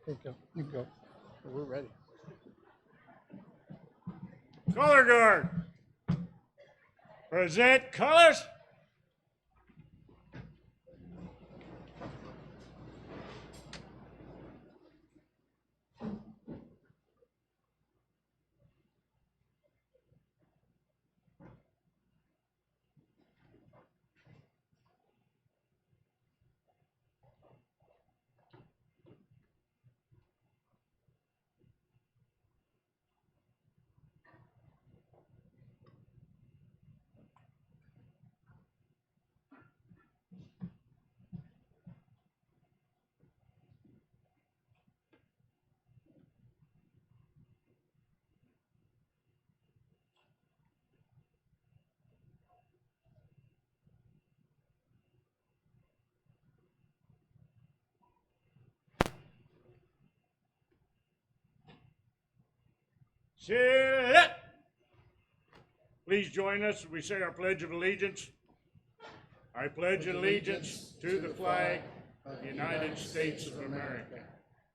You go. You go. We're ready. Color guard. Present colors. Sit. Please join us as we say our Pledge of Allegiance. I pledge allegiance to the flag of the United States of America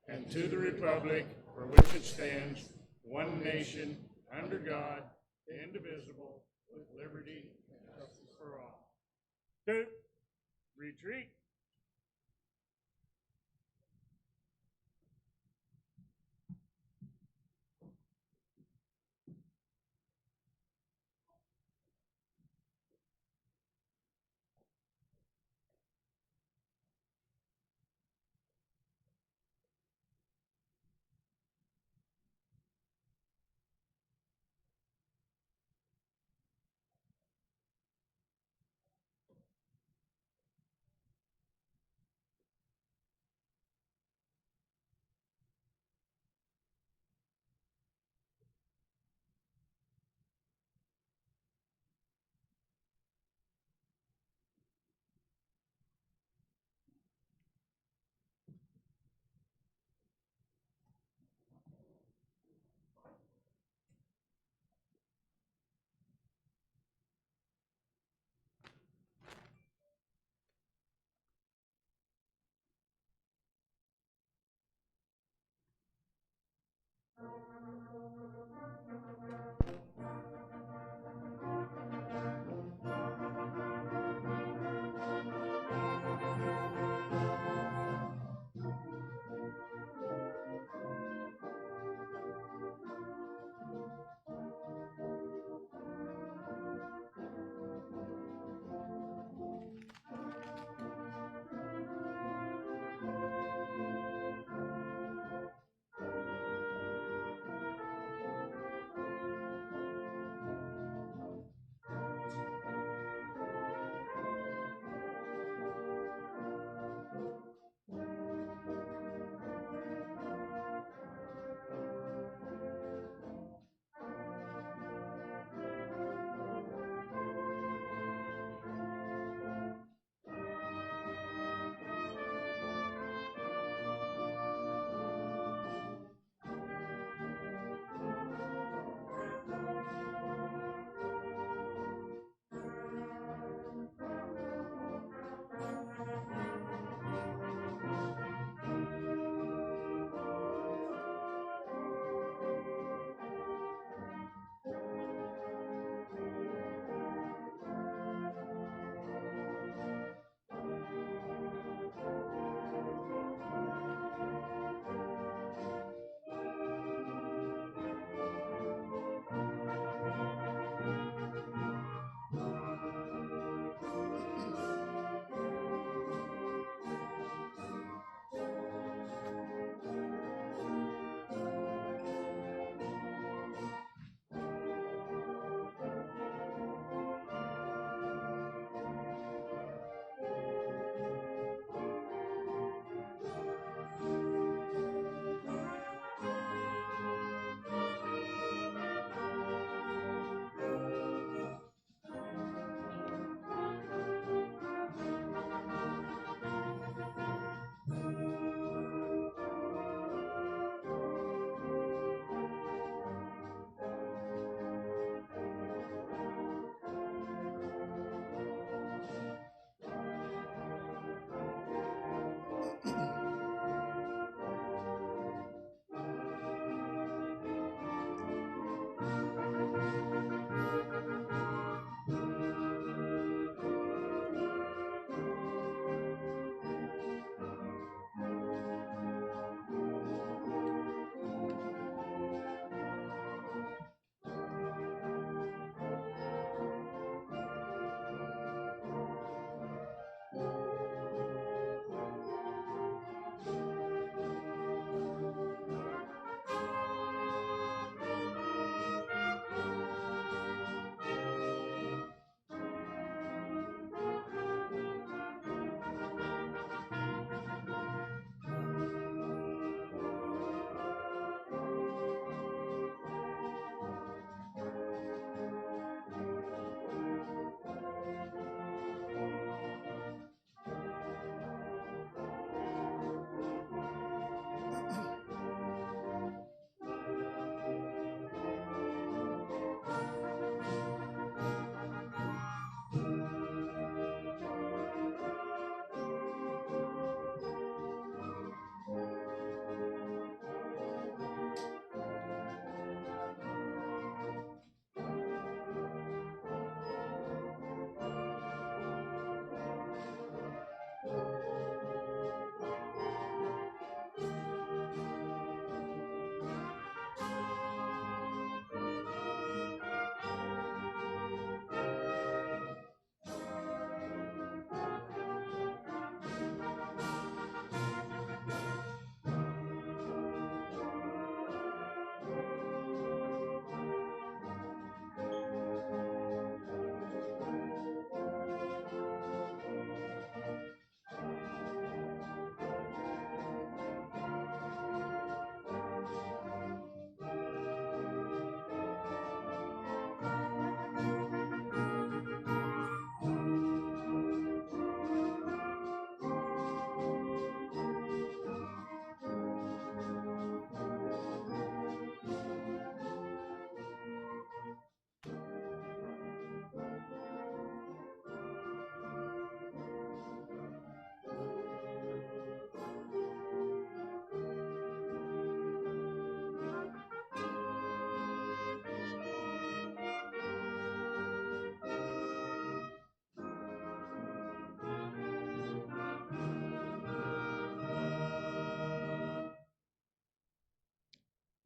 and to the republic for which it stands, one nation, under God, indivisible, with liberty and justice for all. 2. Retreat.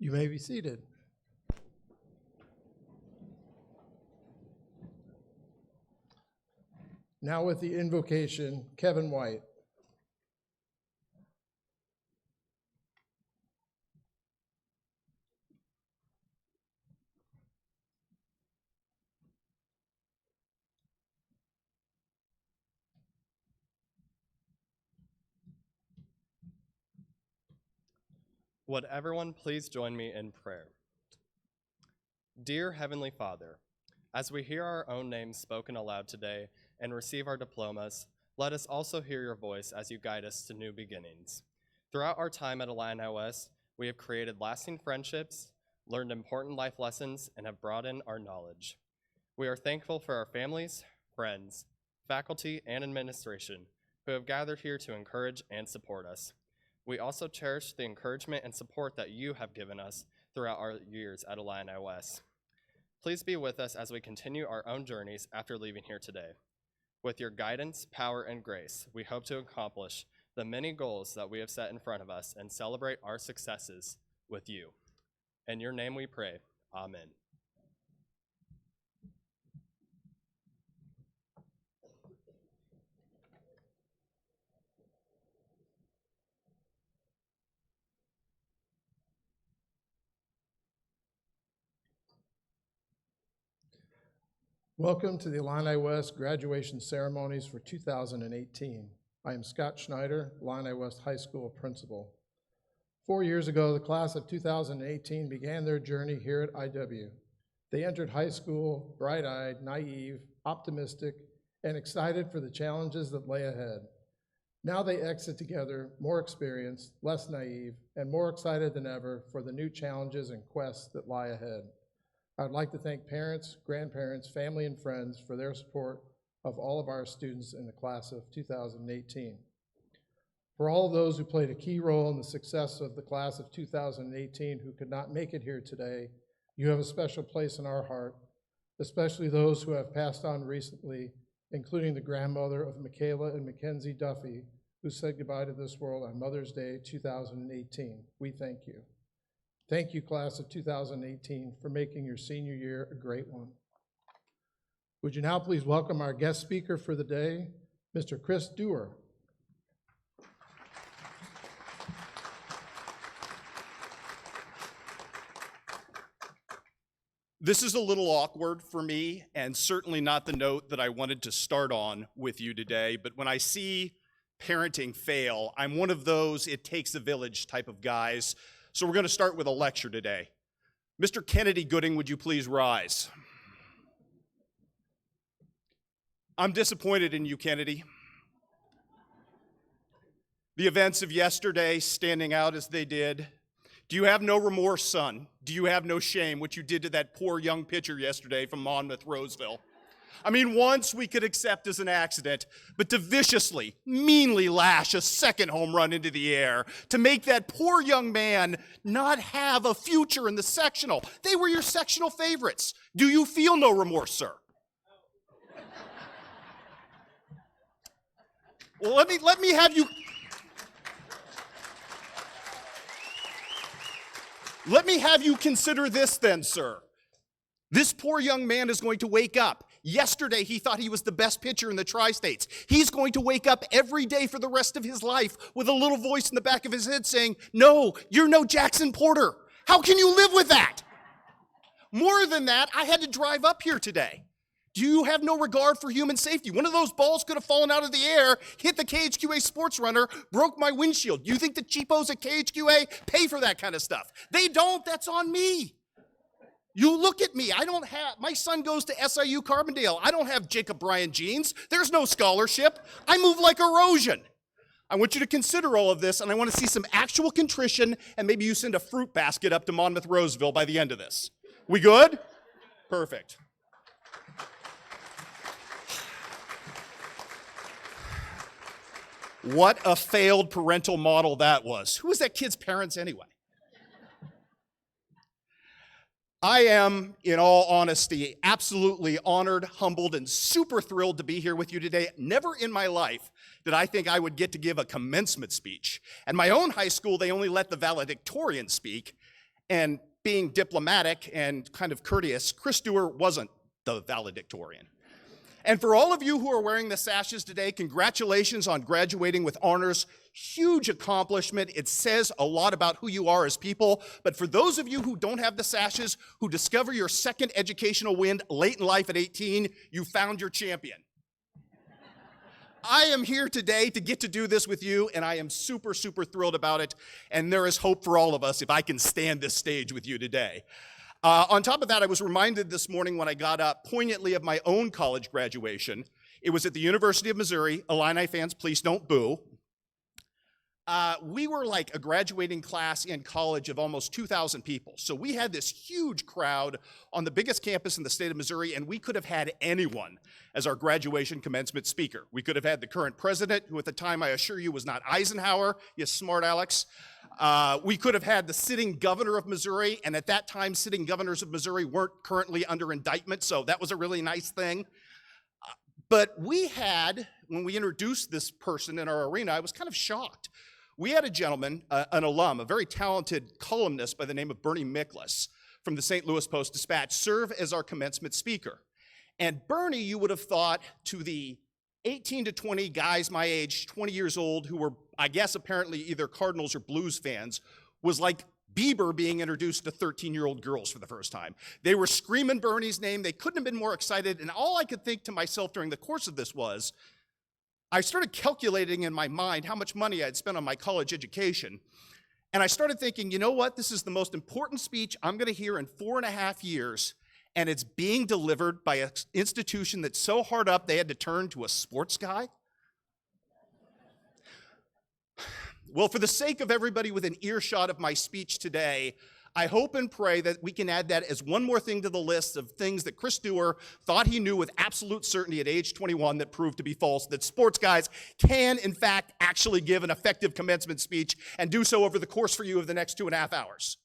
You may be seated. Now with the invocation, Kevin White. Would everyone please join me in prayer? Dear Heavenly Father, as we hear our own names spoken aloud today and receive our diplomas, let us also hear your voice as you guide us to new beginnings. Throughout our time at Illini West, we have created lasting friendships, learned important life lessons, and have broadened our knowledge. We are thankful for our families, friends, faculty, and administration who have gathered here to encourage and support us. We also cherish the encouragement and support that you have given us throughout our years at Illini West. Please be with us as we continue our own journeys after leaving here today. With your guidance, power, and grace, we hope to accomplish the many goals that we have set in front of us and celebrate our successes with you. In your name we pray, amen. Welcome to the Illini West graduation ceremonies for 2018. I am Scott Schneider, Illini West High School principal. 4 years ago, the class of 2018 began their journey here at IW. They entered high school bright-eyed, naive, optimistic, and excited for the challenges that lay ahead. Now they exit together more experienced, less naive, and more excited than ever for the new challenges and quests that lie ahead. I'd like to thank parents, grandparents, family, and friends for their support of all of our students in the class of 2018. For all of those who played a key role in the success of the class of 2018 who could not make it here today, you have a special place in our heart, especially those who have passed on recently, including the grandmother of Michaela and Mackenzie Duffy, who said goodbye to this world on Mother's Day 2018. We thank you. Thank you, class of 2018, for making your senior year a great one. Would you now please welcome our guest speaker for the day, Mr. Chris Dewar. This is a little awkward for me, and certainly not the note that I wanted to start on with you today, but when I see parenting fail, I'm one of those it takes a village type of guys. So we're going to start with a lecture today. Mr. Kennedy Gooding, would you please rise? I'm disappointed in you, Kennedy. The events of yesterday standing out as they did. Do you have no remorse, son? Do you have no shame what you did to that poor young pitcher yesterday from Monmouth, Roseville? I mean, once we could accept as an accident, but to viciously, meanly lash a second home run into the air, to make that poor young man not have a future in the sectional. They were your sectional favorites. Do you feel no remorse, sir? Well, let me have you... Let me have you consider this then, sir. This poor young man is going to wake up. Yesterday, he thought he was the best pitcher in the tri-states. He's going to wake up every day for the rest of his life with a little voice in the back of his head saying, "No, you're no Jackson Porter." How can you live with that? More than that, I had to drive up here today. Do you have no regard for human safety? One of those balls could have fallen out of the air, hit the KHQA sports runner, broke my windshield. You think the cheapos at KHQA pay for that kind of stuff? They don't. That's on me. You look at me. My son goes to SIU Carbondale. I don't have Jacob Bryant genes. There's no scholarship. I move like erosion. I want you to consider all of this, and I want to see some actual contrition, and maybe you send a fruit basket up to Monmouth Roseville by the end of this. We good? Perfect. What a failed parental model that was. Who was that kid's parents anyway? I am, in all honesty, absolutely honored, humbled, and super thrilled to be here with you today. Never in my life did I think I would get to give a commencement speech. At my own high school, they only let the valedictorian speak, And being diplomatic and kind of courteous, Chris Stewart wasn't the valedictorian. And for all of you who are wearing the sashes today, congratulations on graduating with honors. Huge accomplishment. It says a lot about who you are as people. But for those of you who don't have the sashes, who discover your second educational win late in life at 18, you found your champion. I am here today to get to do this with you, and I am super, super thrilled about it. And there is hope for all of us if I can stand this stage with you today. On top of that, I was reminded this morning when I got up poignantly of my own college graduation. It was at the University of Missouri. Illini fans, please don't boo. We were like a graduating class in college of almost 2,000 people. So we had this huge crowd on the biggest campus in the state of Missouri, and we could have had anyone as our graduation commencement speaker. We could have had the current president, who at the time I assure you was not Eisenhower, you smart Alex. We could have had the sitting governor of Missouri, and at that time, sitting governors of Missouri weren't currently under indictment, so that was a really nice thing. But we had, when we introduced this person in our arena, I was kind of shocked. We had a gentleman, an alum, a very talented columnist by the name of Bernie Miklas from the St. Louis Post-Dispatch, serve as our commencement speaker. And Bernie, you would have thought, to the 18 to 20 guys my age, 20 years old, who were, I guess, apparently either Cardinals or Blues fans, was like Bieber being introduced to 13-year-old girls for the first time. They were screaming Bernie's name. They couldn't have been more excited. And all I could think to myself during the course of this was, I started calculating in my mind how much money I'd spent on my college education. And I started thinking, you know what? This is the most important speech I'm going to hear in 4.5 years. And it's being delivered by an institution that's so hard up they had to turn to a sports guy. Well, for the sake of everybody within earshot of my speech today, I hope and pray that we can add that as one more thing to the list of things that Chris Stewart thought he knew with absolute certainty at age 21 that proved to be false, that sports guys can, in fact, actually give an effective commencement speech and do so over the course for you of the next 2.5 hours.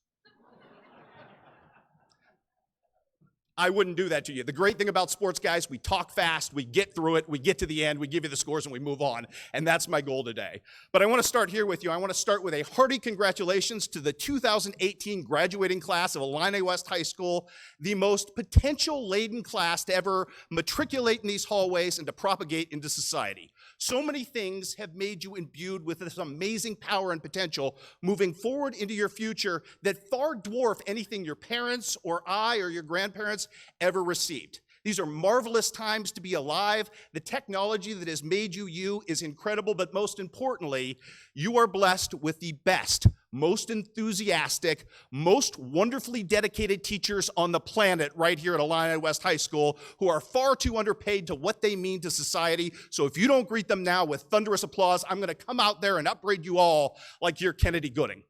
I wouldn't do that to you. The great thing about sports guys, we talk fast, we get through it, we get to the end, we give you the scores, and we move on. And that's my goal today. But I want to start here with you. I want to start with a hearty congratulations to the 2018 graduating class of Illini West High School, the most potential-laden class to ever matriculate in these hallways and to propagate into society. So many things have made you imbued with this amazing power and potential moving forward into your future that far dwarf anything your parents or I or your grandparents ever received. These are marvelous times to be alive. The technology that has made you you is incredible, but most importantly, you are blessed with the best, most enthusiastic, most wonderfully dedicated teachers on the planet right here at Illini West High School who are far too underpaid to what they mean to society. So if you don't greet them now with thunderous applause, I'm going to come out there and upbraid you all like you're Kennedy Gooding.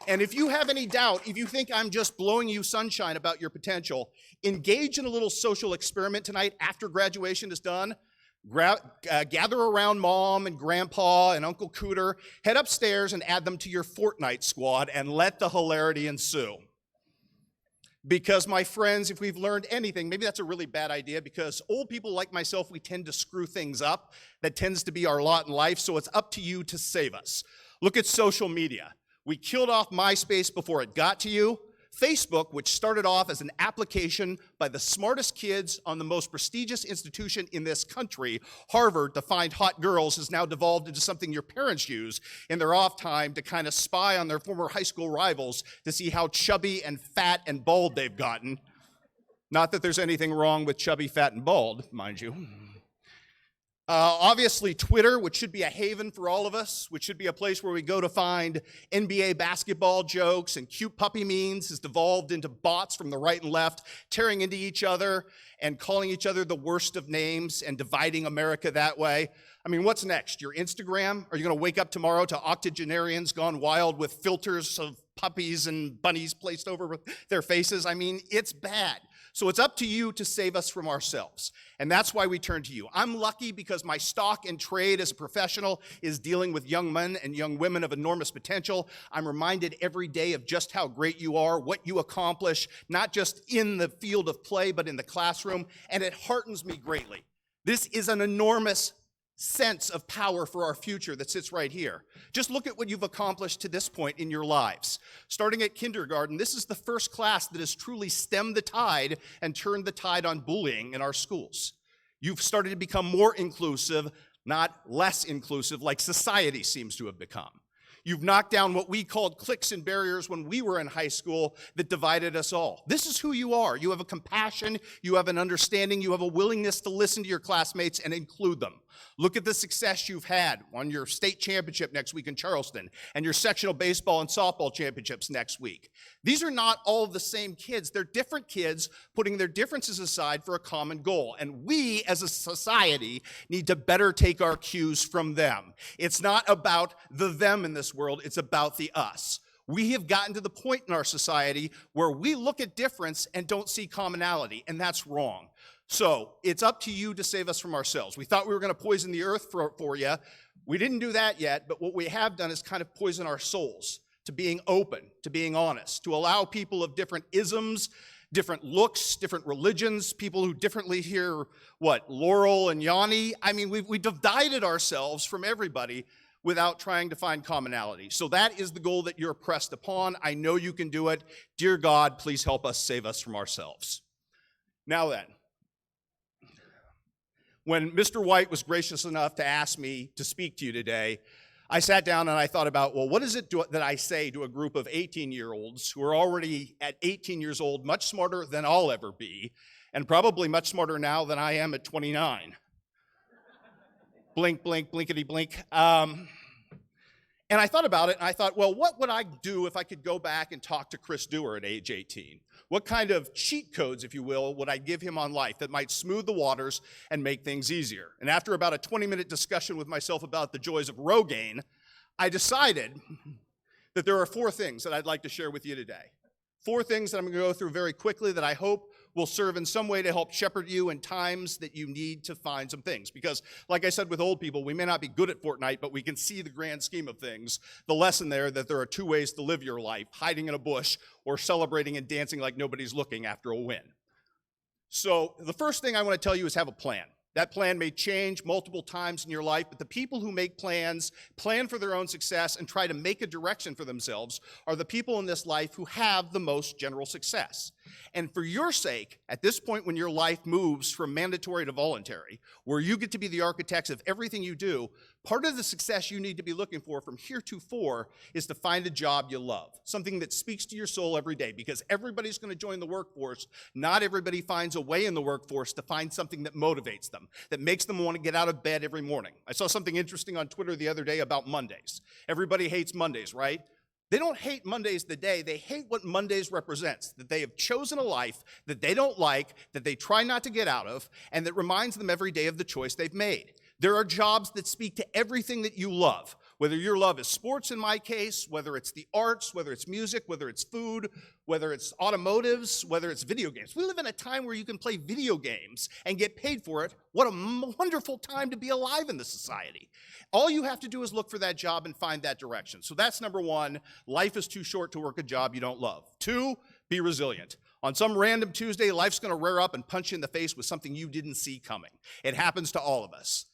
And if you have any doubt, if you think I'm just blowing you sunshine about your potential, engage in a little social experiment tonight after graduation is done. Gather around mom and grandpa and Uncle Cooter, head upstairs and add them to your Fortnite squad and let the hilarity ensue. Because, my friends, if we've learned anything, maybe that's a really bad idea because old people like myself, we tend to screw things up. That tends to be our lot in life, so it's up to you to save us. Look at social media. We killed off MySpace before it got to you. Facebook, which started off as an application by the smartest kids on the most prestigious institution in this country, Harvard, to find hot girls, has now devolved into something your parents use in their off time to kind of spy on their former high school rivals to see how chubby and fat and bald they've gotten. Not that there's anything wrong with chubby, fat, and bald, mind you. Obviously, Twitter, which should be a haven for all of us, which should be a place where we go to find NBA basketball jokes and cute puppy memes, has devolved into bots from the right and left, tearing into each other and calling each other the worst of names and dividing America that way. I mean, what's next? Your Instagram? Are you going to wake up tomorrow to octogenarians gone wild with filters of puppies and bunnies placed over their faces? I mean, it's bad. So it's up to you to save us from ourselves. And that's why we turn to you. I'm lucky because my stock and trade as a professional is dealing with young men and young women of enormous potential. I'm reminded every day of just how great you are, what you accomplish, not just in the field of play, but in the classroom. And it heartens me greatly. This is an enormous sense of power for our future that sits right here. Just look at what you've accomplished to this point in your lives. Starting at kindergarten, this is the first class that has truly stemmed the tide and turned the tide on bullying in our schools. You've started to become more inclusive, not less inclusive, like society seems to have become. You've knocked down what we called cliques and barriers when we were in high school that divided us all. This is who you are. You have a compassion, you have an understanding, you have a willingness to listen to your classmates and include them. Look at the success you've had on your state championship next week in Charleston and your sectional baseball and softball championships next week. These are not all the same kids. They're different kids putting their differences aside for a common goal. And we as a society need to better take our cues from them. It's not about the them in this world, it's about the us. We have gotten to the point in our society where we look at difference and don't see commonality, and that's wrong. So it's up to you to save us from ourselves. We thought we were going to poison the earth for you. We didn't do that yet, but what we have done is kind of poison our souls to being open, to being honest, to allow people of different isms, different looks, different religions, people who differently hear, Laurel and Yanni. I mean, we divided ourselves from everybody without trying to find commonality. So that is the goal that you're pressed upon. I know you can do it. Dear God, please help us save us from ourselves. Now then, when Mr. White was gracious enough to ask me to speak to you today, I sat down and I thought about, well, what is it that I say to a group of 18-year-olds who are already at 18 years old, much smarter than I'll ever be, and probably much smarter now than I am at 29. Blink, blink, blinkety, blink. And I thought about it, and I thought, well, what would I do if I could go back and talk to Chris Dewar at age 18? What kind of cheat codes, if you will, would I give him on life that might smooth the waters and make things easier? And after about a 20-minute discussion with myself about the joys of Rogaine, I decided that there are 4 things that I'd like to share with you today. 4 things that I'm going to go through very quickly that I hope will serve in some way to help shepherd you in times that you need to find some things. Because, like I said with old people, we may not be good at Fortnite, but we can see the grand scheme of things. The lesson there that there are 2 ways to live your life: hiding in a bush or celebrating and dancing like nobody's looking after a win. So the first thing I want to tell you is have a plan. That plan may change multiple times in your life, but the people who make plans, plan for their own success, and try to make a direction for themselves are the people in this life who have the most general success. And for your sake, at this point when your life moves from mandatory to voluntary, where you get to be the architects of everything you do, part of the success you need to be looking for from heretofore is to find a job you love, something that speaks to your soul every day, because everybody's going to join the workforce. Not everybody finds a way in the workforce to find something that motivates them, that makes them want to get out of bed every morning. I saw something interesting on Twitter the other day about Mondays. Everybody hates Mondays, right? They don't hate Mondays the day, they hate what Mondays represents, that they have chosen a life that they don't like, that they try not to get out of, and that reminds them every day of the choice they've made. There are jobs that speak to everything that you love, whether your love is sports in my case, whether it's the arts, whether it's music, whether it's food, whether it's automotives, whether it's video games. We live in a time where you can play video games and get paid for it. What a wonderful time to be alive in this society. All you have to do is look for that job and find that direction. So that's number 1. Life is too short to work a job you don't love. 2, be resilient. On some random Tuesday, life's going to rear up and punch you in the face with something you didn't see coming. It happens to all of us.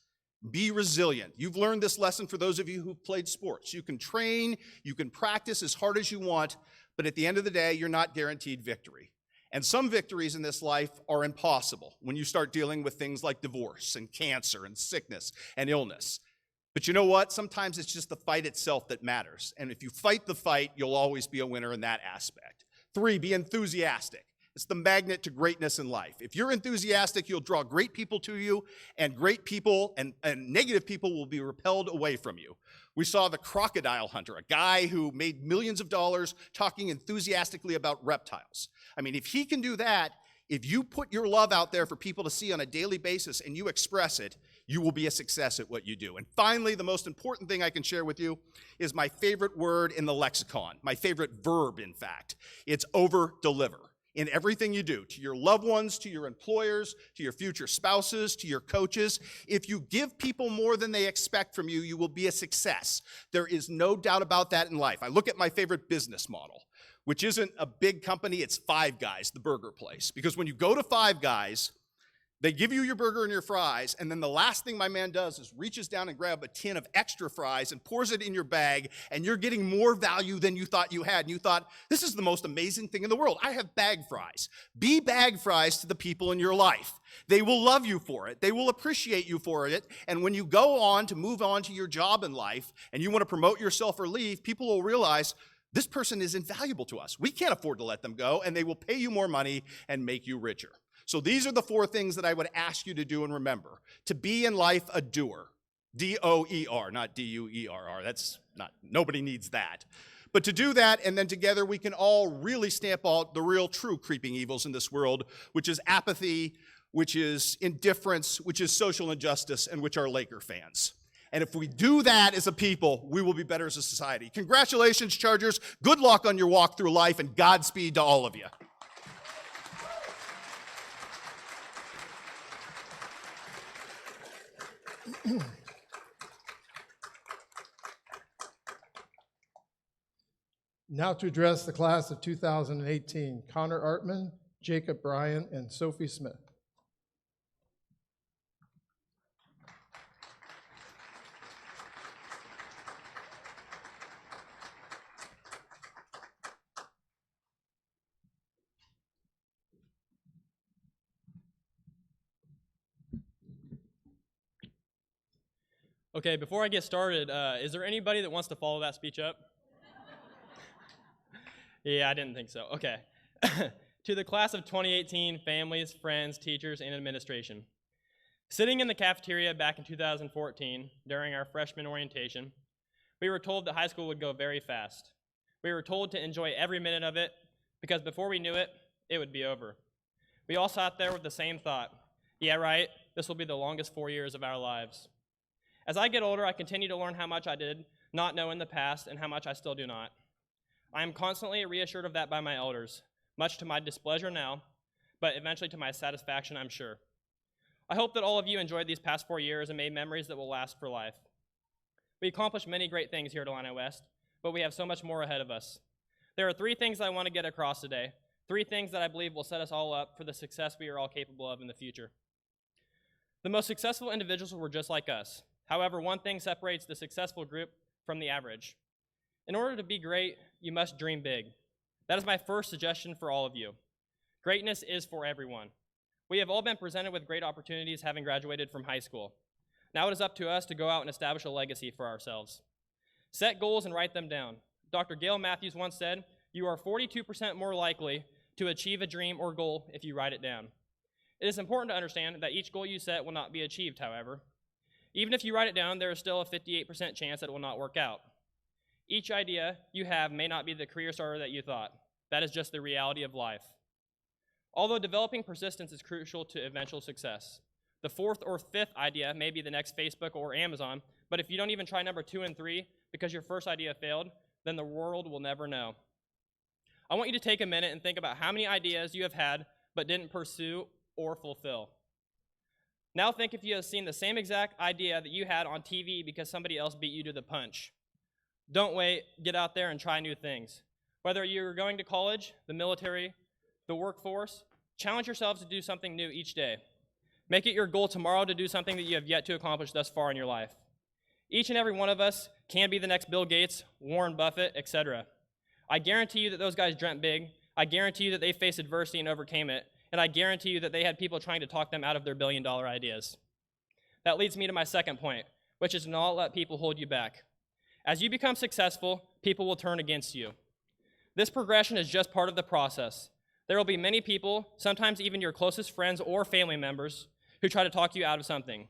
Be resilient. You've learned this lesson for those of you who've played sports. You can train, you can practice as hard as you want, but at the end of the day, you're not guaranteed victory. And some victories in this life are impossible when you start dealing with things like divorce and cancer and sickness and illness. But you know what? Sometimes it's just the fight itself that matters. And if you fight the fight, you'll always be a winner in that aspect. 3, be enthusiastic. It's the magnet to greatness in life. If you're enthusiastic, you'll draw great people to you, and great people and negative people will be repelled away from you. We saw the crocodile hunter, a guy who made millions of dollars talking enthusiastically about reptiles. I mean, if he can do that, if you put your love out there for people to see on a daily basis and you express it, you will be a success at what you do. And finally, the most important thing I can share with you is my favorite word in the lexicon, my favorite verb, in fact. It's over-deliver. In everything you do, to your loved ones, to your employers, to your future spouses, to your coaches. If you give people more than they expect from you, you will be a success. There is no doubt about that in life. I look at my favorite business model, which isn't a big company, it's Five Guys, the burger place. Because when you go to Five Guys, They give you your burger and your fries, and then the last thing my man does is reaches down and grab a tin of extra fries and pours it in your bag, and you're getting more value than you thought you had. And you thought, this is the most amazing thing in the world. I have bag fries. Be bag fries to the people in your life. They will love you for it. They will appreciate you for it. And when you go on to move on to your job in life, and you want to promote yourself or leave, people will realize, this person is invaluable to us. We can't afford to let them go, and they will pay you more money and make you richer. So these are the 4 things that I would ask you to do and remember. To be in life a doer. D-O-E-R, not D-U-E-R-R. That's not, nobody needs that. But to do that, and then together we can all really stamp out the real true creeping evils in this world, which is apathy, which is indifference, which is social injustice, and which are Laker fans. And if we do that as a people, we will be better as a society. Congratulations, Chargers. Good luck on your walk through life, and Godspeed to all of you. Now to address the class of 2018, Connor Artman, Jacob Bryan, and Sophie Smith. Okay, before I get started, is there anybody that wants to follow that speech up? Yeah, I didn't think so. Okay. To the class of 2018, families, friends, teachers, and administration. Sitting in the cafeteria back in 2014, during our freshman orientation, we were told that high school would go very fast. We were told to enjoy every minute of it, because before we knew it, it would be over. We all sat there with the same thought. Yeah, right, this will be the longest 4 years of our lives. As I get older, I continue to learn how much I did not know in the past and how much I still do not. I am constantly reassured of that by my elders, much to my displeasure now, but eventually to my satisfaction, I'm sure. I hope that all of you enjoyed these past 4 years and made memories that will last for life. We accomplished many great things here at Illini West, but we have so much more ahead of us. There are 3 things I want to get across today, 3 things that I believe will set us all up for the success we are all capable of in the future. The most successful individuals were just like us. However, one thing separates the successful group from the average. In order to be great, you must dream big. That is my first suggestion for all of you. Greatness is for everyone. We have all been presented with great opportunities having graduated from high school. Now it is up to us to go out and establish a legacy for ourselves. Set goals and write them down. Dr. Gail Matthews once said, you are 42% more likely to achieve a dream or goal if you write it down. It is important to understand that each goal you set will not be achieved, however. Even if you write it down, there is still a 58% chance that it will not work out. Each idea you have may not be the career starter that you thought. That is just the reality of life. Although developing persistence is crucial to eventual success. The 4th or 5th idea may be the next Facebook or Amazon, but if you don't even try number 2 and 3 because your first idea failed, then the world will never know. I want you to take a minute and think about how many ideas you have had but didn't pursue or fulfill. Now think if you have seen the same exact idea that you had on TV because somebody else beat you to the punch. Don't wait, get out there and try new things. Whether you're going to college, the military, the workforce, challenge yourselves to do something new each day. Make it your goal tomorrow to do something that you have yet to accomplish thus far in your life. Each and every one of us can be the next Bill Gates, Warren Buffett, etc. I guarantee you that those guys dreamt big. I guarantee you that they faced adversity and overcame it. And I guarantee you that they had people trying to talk them out of their billion-dollar ideas. That leads me to my second point, which is to not let people hold you back. As you become successful, people will turn against you. This progression is just part of the process. There will be many people, sometimes even your closest friends or family members, who try to talk you out of something.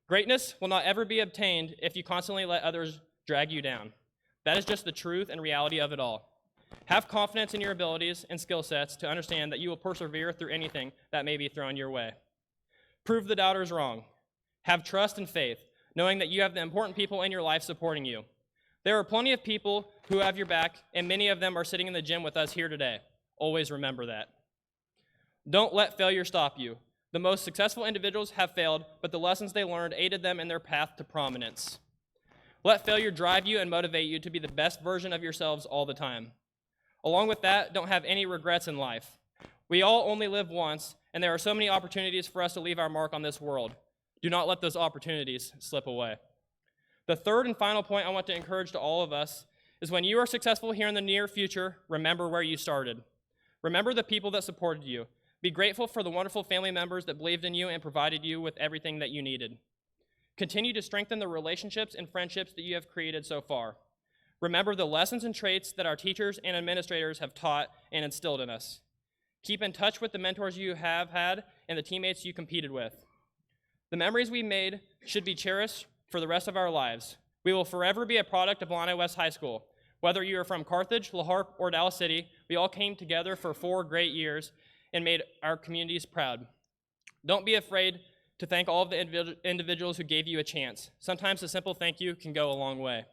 Greatness will not ever be obtained if you constantly let others drag you down. That is just the truth and reality of it all. Have confidence in your abilities and skill sets to understand that you will persevere through anything that may be thrown your way. Prove the doubters wrong. Have trust and faith, knowing that you have the important people in your life supporting you. There are plenty of people who have your back, and many of them are sitting in the gym with us here today. Always remember that. Don't let failure stop you. The most successful individuals have failed, but the lessons they learned aided them in their path to prominence. Let failure drive you and motivate you to be the best version of yourselves all the time. Along with that, don't have any regrets in life. We all only live once, and there are so many opportunities for us to leave our mark on this world. Do not let those opportunities slip away. The third and final point I want to encourage to all of us is when you are successful here in the near future, remember where you started. Remember the people that supported you. Be grateful for the wonderful family members that believed in you and provided you with everything that you needed. Continue to strengthen the relationships and friendships that you have created so far. Remember the lessons and traits that our teachers and administrators have taught and instilled in us. Keep in touch with the mentors you have had and the teammates you competed with. The memories we made should be cherished for the rest of our lives. We will forever be a product of Illini West High School. Whether you are from Carthage, La Harpe, or Dallas City, we all came together for 4 great years and made our communities proud. Don't be afraid to thank all of the individuals who gave you a chance. Sometimes a simple thank you can go a long way.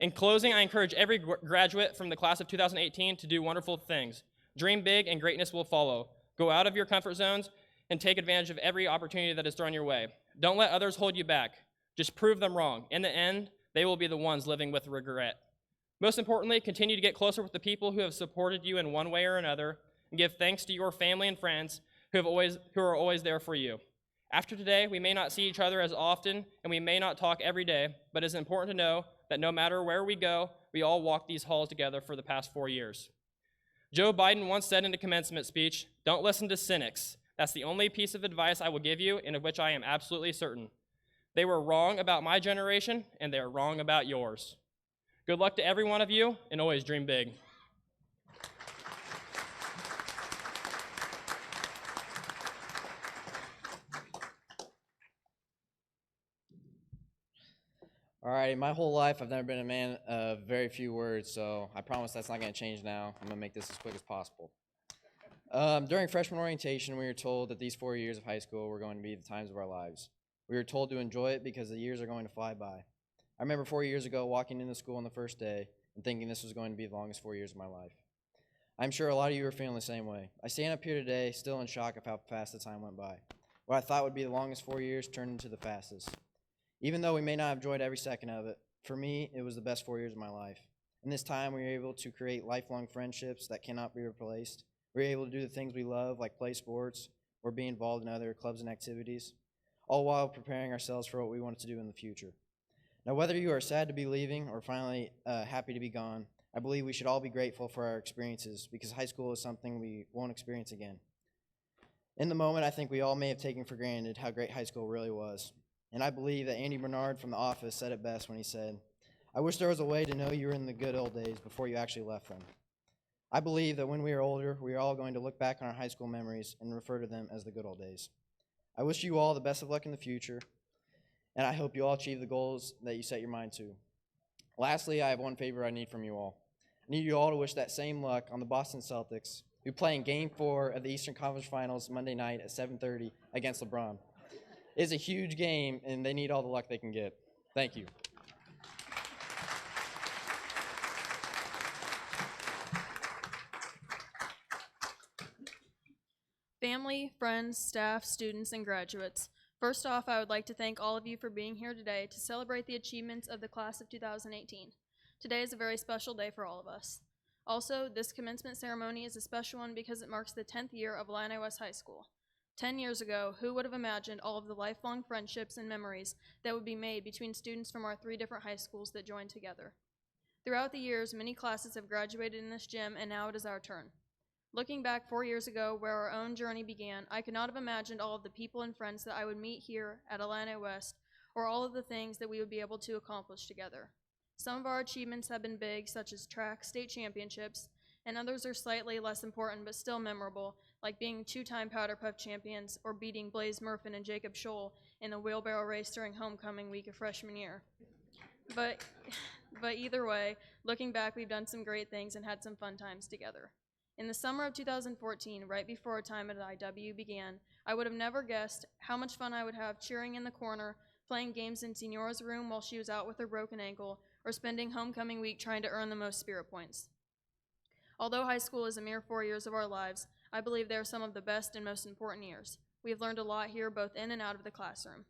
In closing, I encourage every graduate from the class of 2018 to do wonderful things. Dream big and greatness will follow. Go out of your comfort zones and take advantage of every opportunity that is thrown your way. Don't let others hold you back. Just prove them wrong. In the end, they will be the ones living with regret. Most importantly, continue to get closer with the people who have supported you in one way or another, and give thanks to your family and friends who are always there for you. After today, we may not see each other as often, and we may not talk every day, but it's important to know that no matter where we go, we all walk these halls together for the past 4 years. Joe Biden once said in a commencement speech, "Don't listen to cynics. That's the only piece of advice I will give you, and of which I am absolutely certain. They were wrong about my generation, and they are wrong about yours." Good luck to every one of you, and always dream big. Alrighty, my whole life I've never been a man of very few words, so I promise that's not going to change now. I'm going to make this as quick as possible. During freshman orientation, we were told that these 4 years of high school were going to be the times of our lives. We were told to enjoy it because the years are going to fly by. I remember 4 years ago walking into school on the first day and thinking this was going to be the longest 4 years of my life. I'm sure a lot of you are feeling the same way. I stand up here today still in shock of how fast the time went by. What I thought would be the longest 4 years turned into the fastest. Even though we may not have enjoyed every second of it, for me, it was the best 4 years of my life. In this time, we were able to create lifelong friendships that cannot be replaced. We were able to do the things we love, like play sports or be involved in other clubs and activities, all while preparing ourselves for what we wanted to do in the future. Now, whether you are sad to be leaving or finally happy to be gone, I believe we should all be grateful for our experiences because high school is something we won't experience again. In the moment, I think we all may have taken for granted how great high school really was. And I believe that Andy Bernard from The Office said it best when he said, "I wish there was a way to know you were in the good old days before you actually left them." I believe that when we are older, we are all going to look back on our high school memories and refer to them as the good old days. I wish you all the best of luck in the future, and I hope you all achieve the goals that you set your mind to. Lastly, I have one favor I need from you all. I need you all to wish that same luck on the Boston Celtics, who play in Game 4 of the Eastern Conference Finals Monday night at 7:30 against LeBron. It's a huge game, and they need all the luck they can get. Thank you. Family, friends, staff, students, and graduates. First off, I would like to thank all of you for being here today to celebrate the achievements of the class of 2018. Today is a very special day for all of us. Also, this commencement ceremony is a special one because it marks the 10th year of Illini West High School. 10 years ago, who would have imagined all of the lifelong friendships and memories that would be made between students from our 3 different high schools that joined together? Throughout the years, many classes have graduated in this gym, and now it is our turn. Looking back 4 years ago, where our own journey began, I could not have imagined all of the people and friends that I would meet here at Illini West, or all of the things that we would be able to accomplish together. Some of our achievements have been big, such as track state championships, and others are slightly less important but still memorable, like being 2-time Powder Puff champions or beating Blaze Murphin and Jacob Scholl in the wheelbarrow race during homecoming week of freshman year. But either way, looking back, we've done some great things and had some fun times together. In the summer of 2014, right before our time at IW began, I would have never guessed how much fun I would have cheering in the corner, playing games in Senora's room while she was out with her broken ankle, or spending homecoming week trying to earn the most spirit points. Although high school is a mere 4 years of our lives, I believe they are some of the best and most important years. We have learned a lot here, both in and out of the classroom.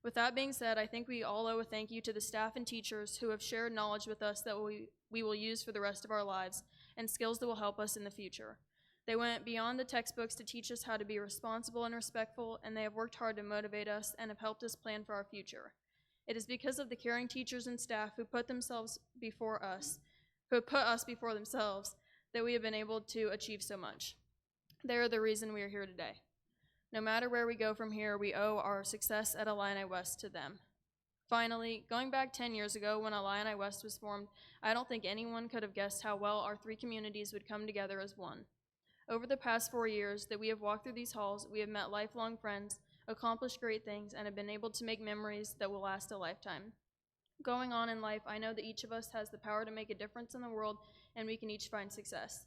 With that being said, I think we all owe a thank you to the staff and teachers who have shared knowledge with us that we will use for the rest of our lives, and skills that will help us in the future. They went beyond the textbooks to teach us how to be responsible and respectful, and they have worked hard to motivate us and have helped us plan for our future. It is because of the caring teachers and staff who put us before themselves, that we have been able to achieve so much. They are the reason we are here today. No matter where we go from here, we owe our success at Illini West to them. Finally, going back 10 years ago when Illini West was formed, I don't think anyone could have guessed how well our three communities would come together as one. Over the past 4 years that we have walked through these halls, we have met lifelong friends, accomplished great things, and have been able to make memories that will last a lifetime. Going on in life, I know that each of us has the power to make a difference in the world, and we can each find success.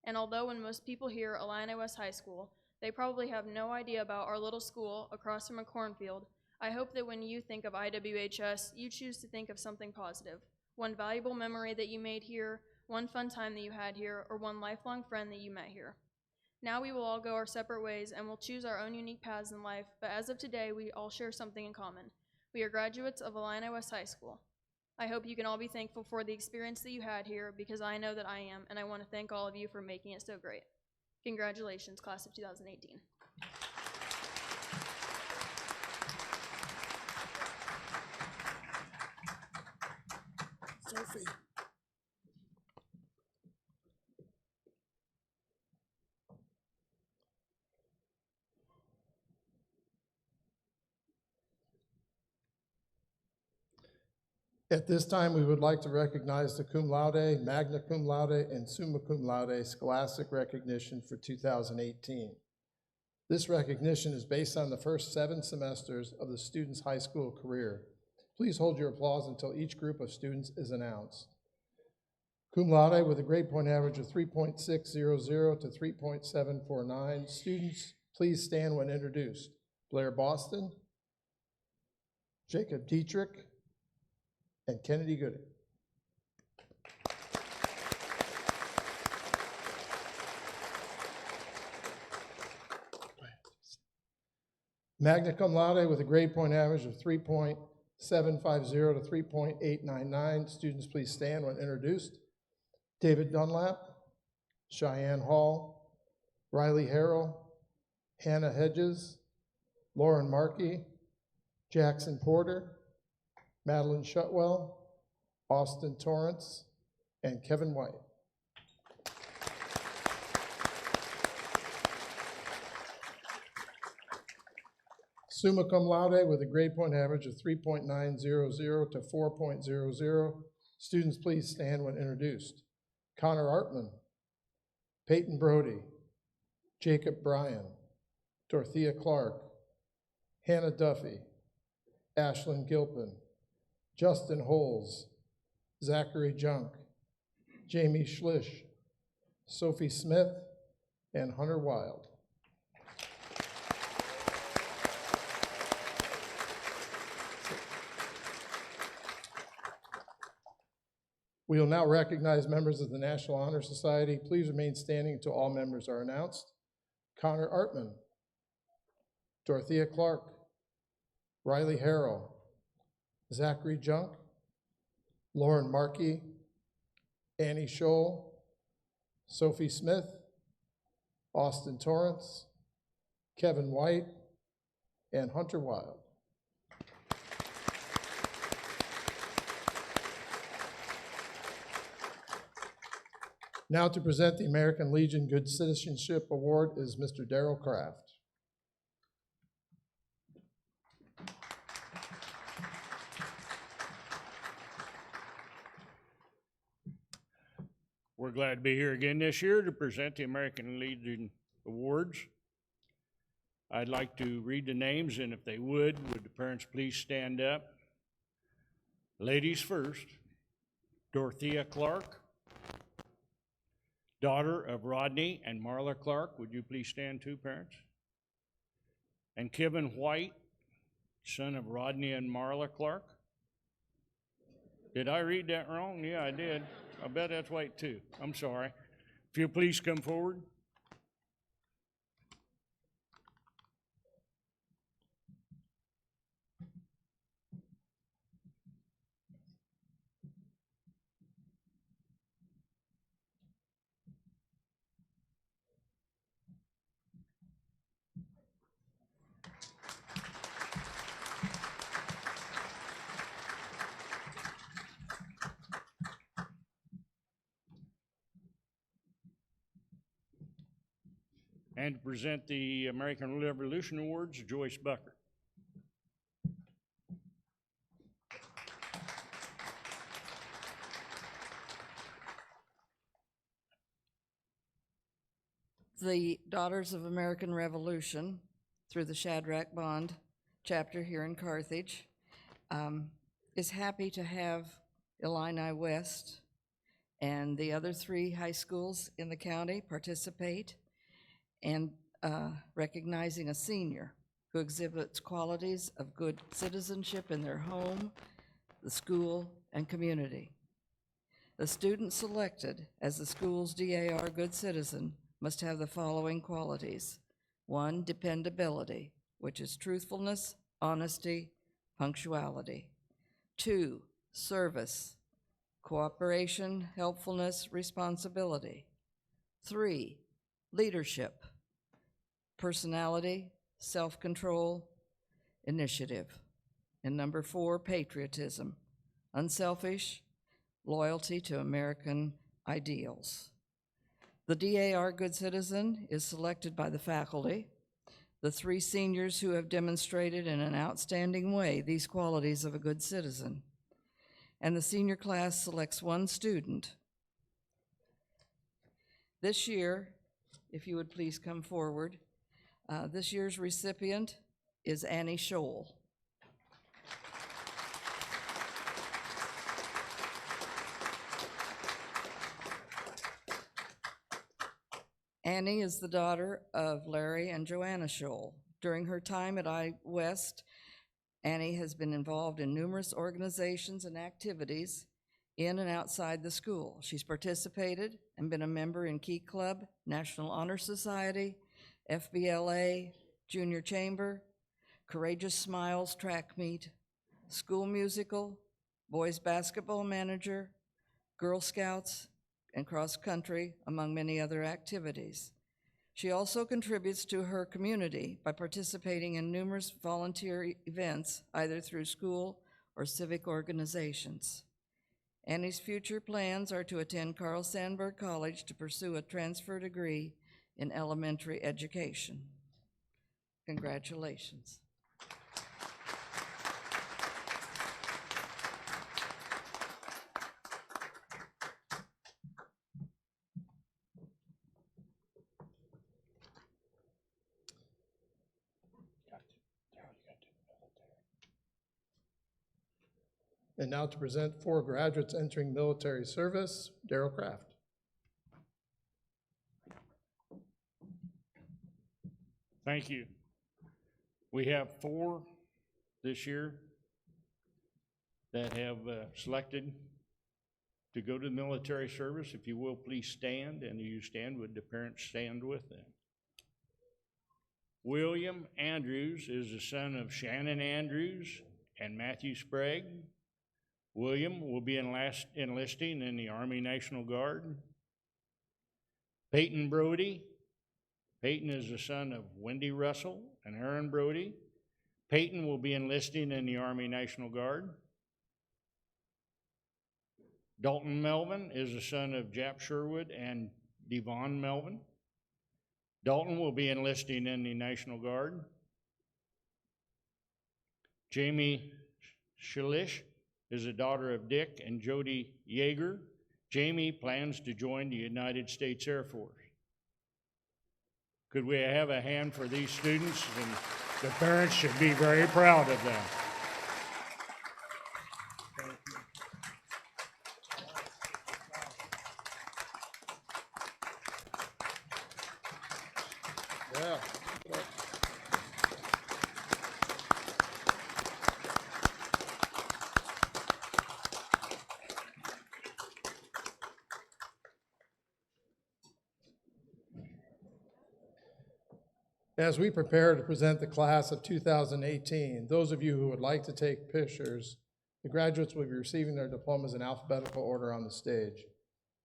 And although when most people hear Illini West High School, they probably have no idea about our little school across from a cornfield, I hope that when you think of IWHS, you choose to think of something positive. One valuable memory that you made here, one fun time that you had here, or one lifelong friend that you met here. Now we will all go our separate ways and will choose our own unique paths in life, but as of today, we all share something in common. We are graduates of Illini West High School. I hope you can all be thankful for the experience that you had here, because I know that I am, and I want to thank all of you for making it so great. Congratulations, class of 2018. Sophie. At this time, we would like to recognize the cum laude, magna cum laude, and summa cum laude scholastic recognition for 2018. This recognition is based on the first 7 semesters of the student's high school career. Please hold your applause until each group of students is announced. Cum laude with a grade point average of 3.600 to 3.749. Students, please stand when introduced. Blair Boston, Jacob Dietrich, and Kennedy Gooding. Magna cum laude with a grade point average of 3.750 to 3.899. Students, please stand when introduced. David Dunlap, Cheyenne Hall, Riley Harrell, Hannah Hedges, Lauren Markey, Jackson Porter, Madeline Shutwell, Austin Torrance, and Kevin White. Summa cum laude with a grade point average of 3.900 to 4.00. Students, please stand when introduced. Connor Artman, Peyton Brody, Jacob Bryan, Dorothea Clark, Hannah Duffy, Ashlyn Gilpin, Justin Holes, Zachary Junk, Jamie Schlisch, Sophie Smith, and Hunter Wild. We will now recognize members of the National Honor Society. Please remain standing until all members are announced. Connor Artman, Dorothea Clark, Riley Harrell, Zachary Junk, Lauren Markey, Annie Scholl, Sophie Smith, Austin Torrance, Kevin White, and Hunter Wild. Now to present the American Legion Good Citizenship Award is Mr. Darrell Kraft. We're glad to be here again this year to present the American Legion Awards. I'd like to read the names, and if they would the parents please stand up? Ladies first. Dorothea Clark, daughter of Rodney and Marla Clark. Would you please stand too, parents? And Kevin White, son of Rodney and Marla Clark. Did I read that wrong? Yeah, I did. I bet that's White too. I'm sorry. If you please come forward. And to present the American Revolution Awards, Joyce Bucker. The Daughters of American Revolution, through the Shadrach Bond chapter here in Carthage, is happy to have Illini West and the other 3 high schools in the county participate, and recognizing a senior who exhibits qualities of good citizenship in their home, the school, and community. The student selected as the school's DAR Good Citizen must have the following qualities. 1, dependability, which is truthfulness, honesty, punctuality. 2, service, cooperation, helpfulness, responsibility. 3, leadership, personality, self-control, initiative. And number 4, patriotism, unselfish, loyalty to American ideals. The DAR Good Citizen is selected by the faculty, the 3 seniors who have demonstrated in an outstanding way these qualities of a good citizen. And the senior class selects 1 student. This year, if you would please come forward, this year's recipient is Annie Scholl. Annie is the daughter of Larry and Joanna Scholl. During her time at I-West, Annie has been involved in numerous organizations and activities in and outside the school. She's participated and been a member in Key Club, National Honor Society, FBLA, Junior Chamber, Courageous Smiles track meet, school musical, boys basketball manager, Girl Scouts, and cross country, among many other activities. She also contributes to her community by participating in numerous volunteer events, either through school or civic organizations. Annie's future plans are to attend Carl Sandburg College to pursue a transfer degree in elementary education. Congratulations. And now to present 4 graduates entering military service, Darrell Kraft. Thank you. We have 4 this year that have selected to go to the military service. If you will, please stand, and you stand, would the parents stand with them? William Andrews is the son of Shannon Andrews and Matthew Sprague. William will be enlisting in the Army National Guard. Peyton Brody. Peyton is the son of Wendy Russell and Aaron Brody. Peyton will be enlisting in the Army National Guard. Dalton Melvin is the son of Jap Sherwood and Devon Melvin. Dalton will be enlisting in the National Guard. Jamie Shalish is the daughter of Dick and Jody Yeager. Jamie plans to join the United States Air Force. Could we have a hand for these students? And the parents should be very proud of them. Yeah. As we prepare to present the class of 2018, those of you who would like to take pictures, the graduates will be receiving their diplomas in alphabetical order on the stage.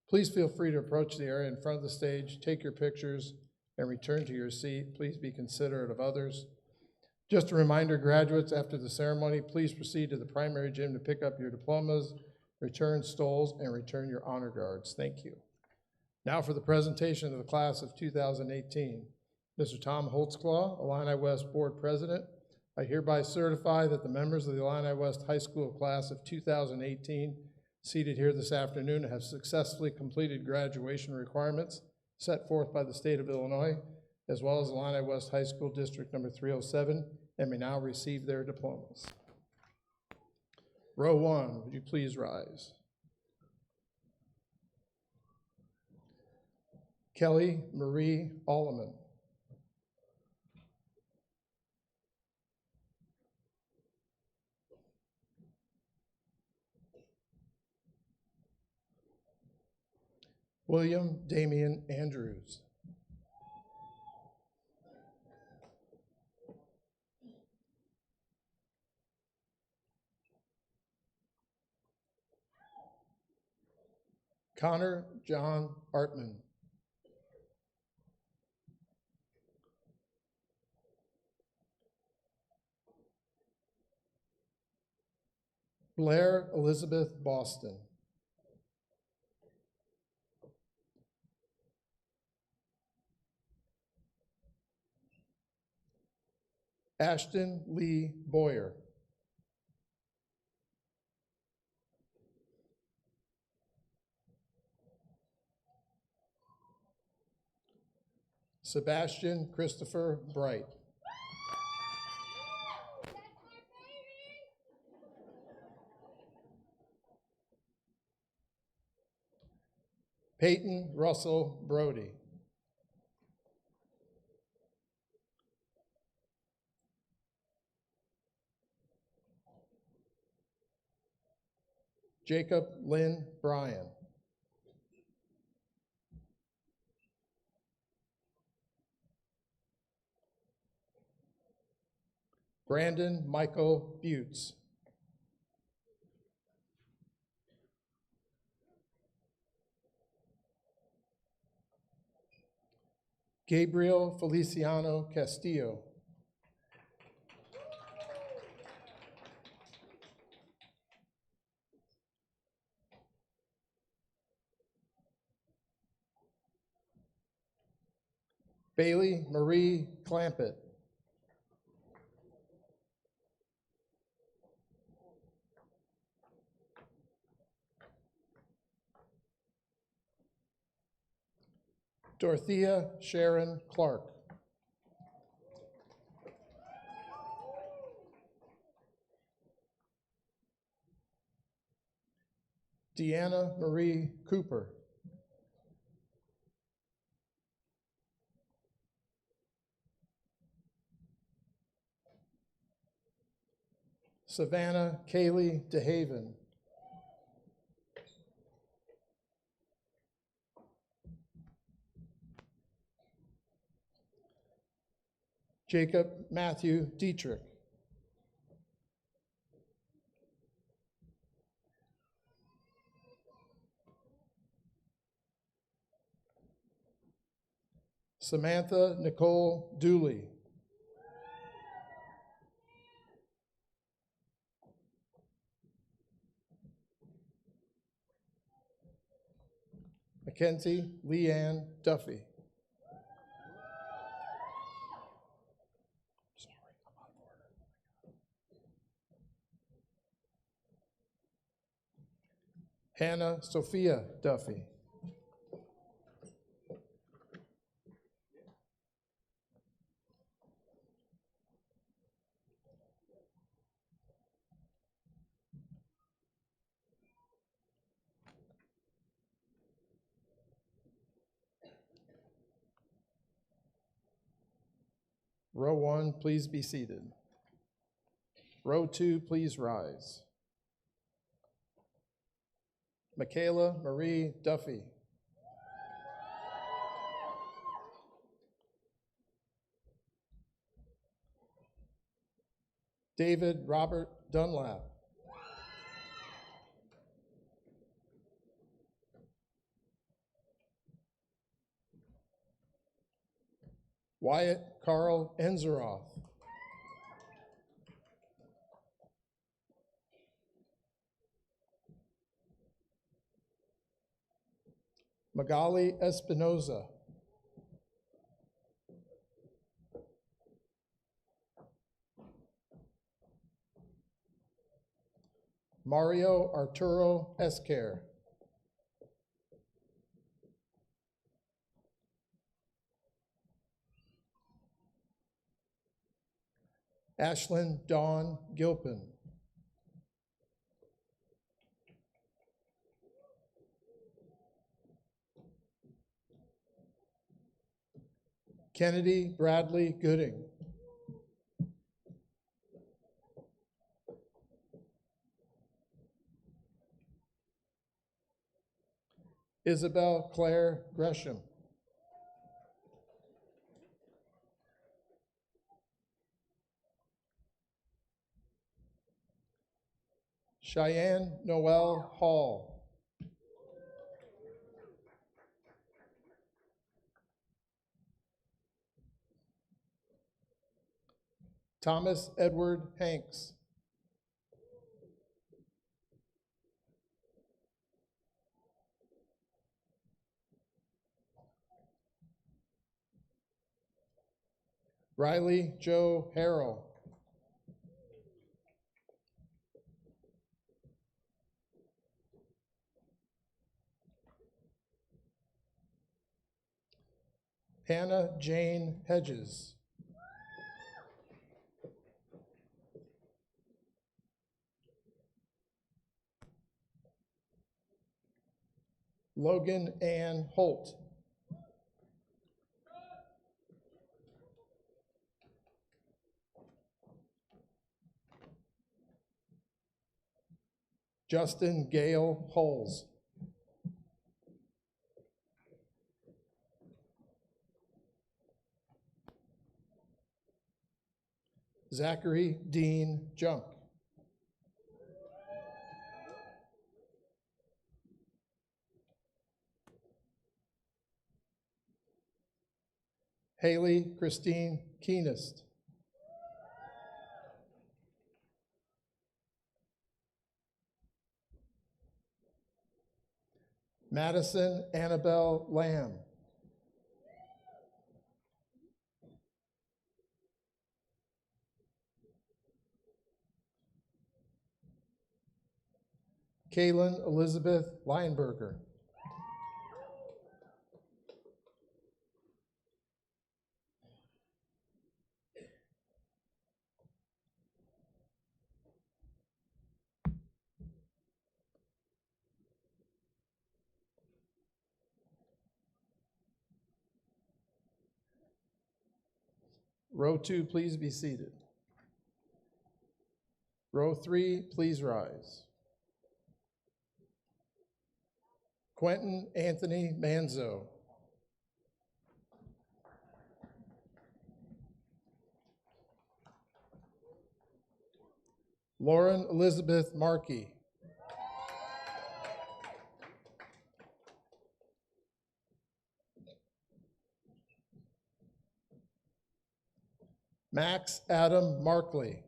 Please feel free to approach the area in front of the stage, take your pictures, and return to your seat. Please be considerate of others. Just a reminder, graduates, after the ceremony, please proceed to the primary gym to pick up your diplomas, return stoles, and return your honor guards. Thank you. Now for the presentation of the class of 2018. Mr. Tom Holtzclaw, Illini West Board President, I hereby certify that the members of the Illini West High School class of 2018 seated here this afternoon have successfully completed graduation requirements set forth by the state of Illinois, as well as Illini West High School District number 307, and may now receive their diplomas. Row one, would you please rise? Kelly Marie Alleman. William Damian Andrews. Connor John Artman. Blair Elizabeth Boston. Ashton Lee Boyer. Sebastian Christopher Bright. Peyton Russell Brody. Jacob Lynn Bryan. Brandon Michael Butts. Gabriel Feliciano Castillo. Bailey Marie Clampett. Dorothea Sharon Clark. Deanna Marie Cooper. Savannah Kaylee DeHaven. Jacob Matthew Dietrich. Samantha Nicole Dooley. Mackenzie Leanne Duffy. Hannah Sophia Duffy. Row one, please be seated. Row two, please rise. Michaela Marie Duffy. David Robert Dunlap. Wyatt Carl Enzeroth. Magali Espinoza. Mario Arturo Esquer. Ashlyn Dawn Gilpin. Kennedy Bradley Gooding. Isabel Claire Gresham. Cheyenne Noel Hall. Thomas Edward Hanks. Riley Joe Harrell. Hannah Jane Hedges. Logan Ann Holt. Justin Gale Holes. Zachary Dean Junk. Haley Christine Keenest. Madison Annabelle Lamb. Kaylin Elizabeth Leinberger. Row 2, please be seated. Row 3, please rise. Quentin Anthony Manzo. Lauren Elizabeth Markey. Max Adam Markley.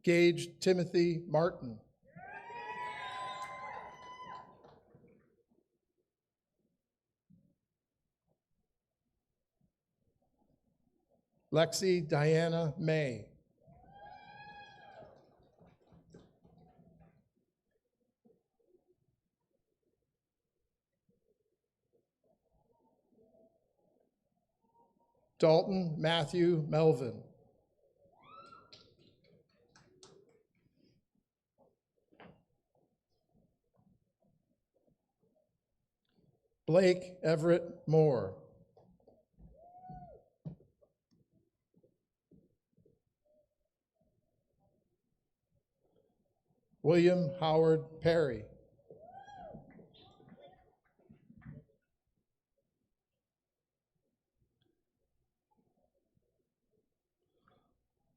Gage Timothy Martin. Lexi Diana May. Dalton Matthew Melvin. Blake Everett Moore. William Howard Perry.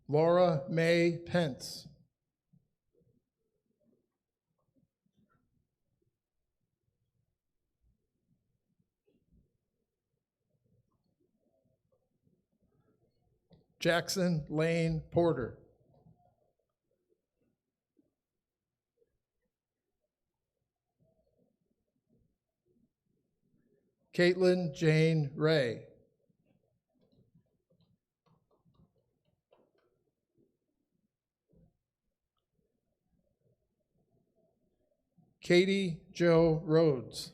Laura May Pence. Jackson Lane Porter. Caitlin Jane Ray. Katie Jo Rhodes.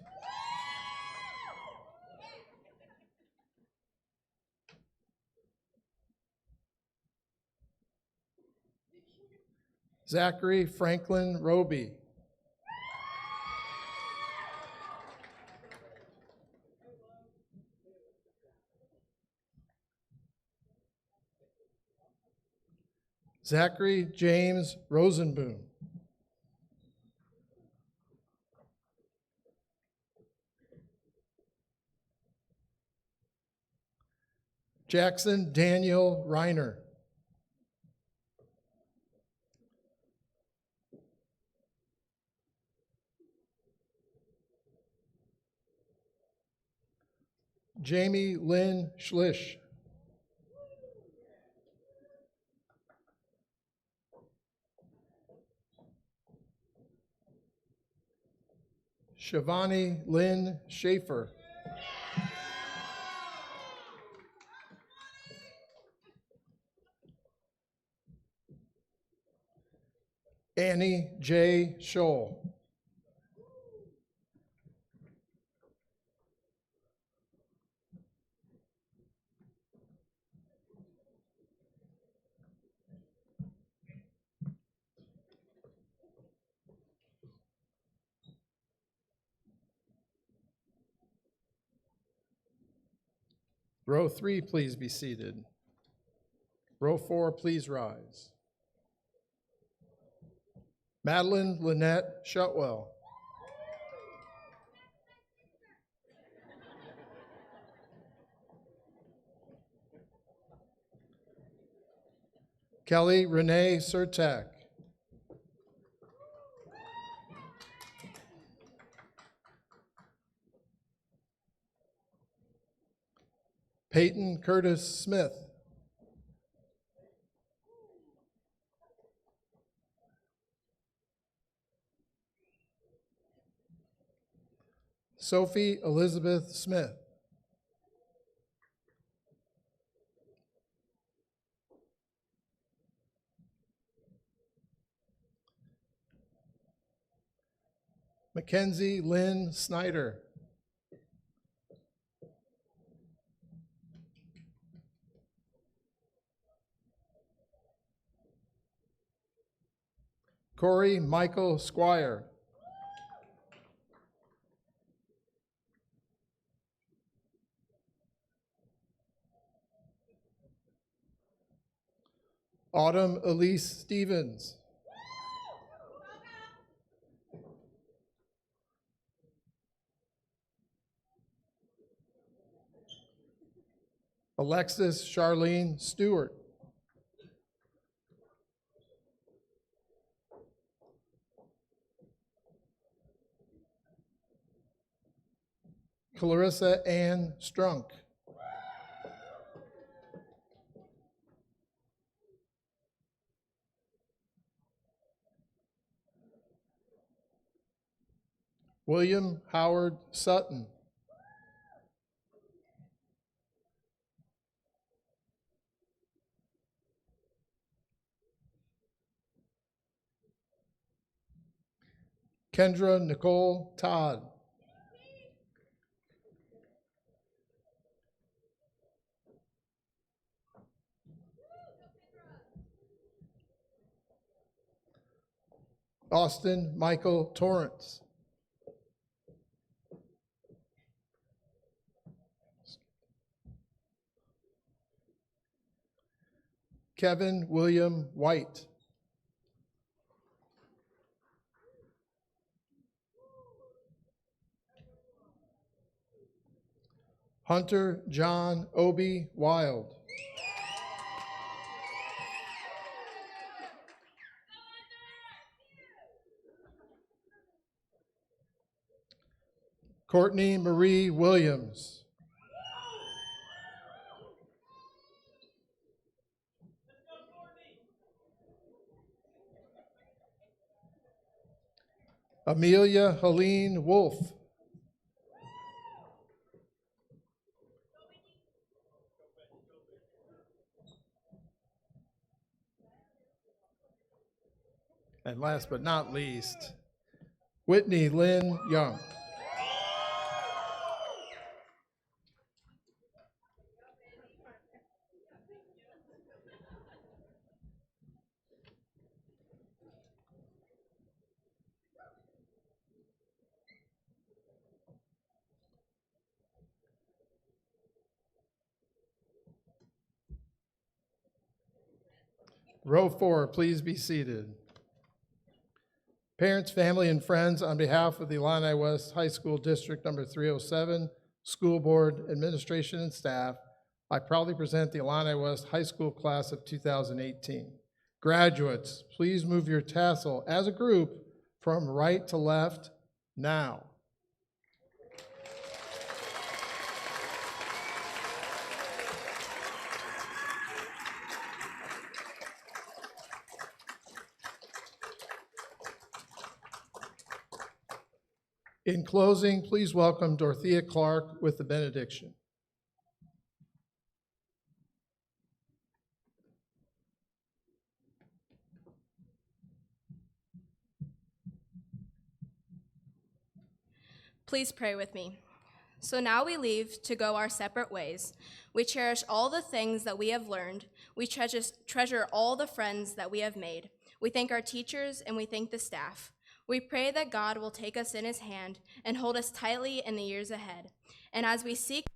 Zachary Franklin Roby. Zachary James Rosenboom. Jackson Daniel Reiner. Jamie Lynn Schlish. Shivani Lynn Schaefer. Annie J. Scholl. Row 3, please be seated. Row 4, please rise. Madeline Lynette Shutwell. Kelly Renee Surtak. Peyton Curtis Smith. Sophie Elizabeth Smith. Mackenzie Lynn Snyder. Corey Michael Squire. Autumn Elise Stevens. Alexis Charlene Stewart. Clarissa Ann Strunk. William Howard Sutton. Kendra Nicole Todd. Austin Michael Torrance. Kevin William White. Hunter John Obi Wild. Courtney Marie Williams. Amelia Helene Wolf. And last but not least, Whitney Lynn Young. Row 4, please be seated. Parents, family, and friends, on behalf of the Illini West High School District Number 307, School Board, Administration, and staff, I proudly present the Illini West High School Class of 2018. Graduates, please move your tassel as a group from right to left now. In closing, please welcome Dorothea Clark with the benediction. Please pray with me. So now we leave to go our separate ways. We cherish all the things that we have learned. We treasure all the friends that we have made. We thank our teachers and we thank the staff. We pray that God will take us in his hand and hold us tightly in the years ahead. And as we seek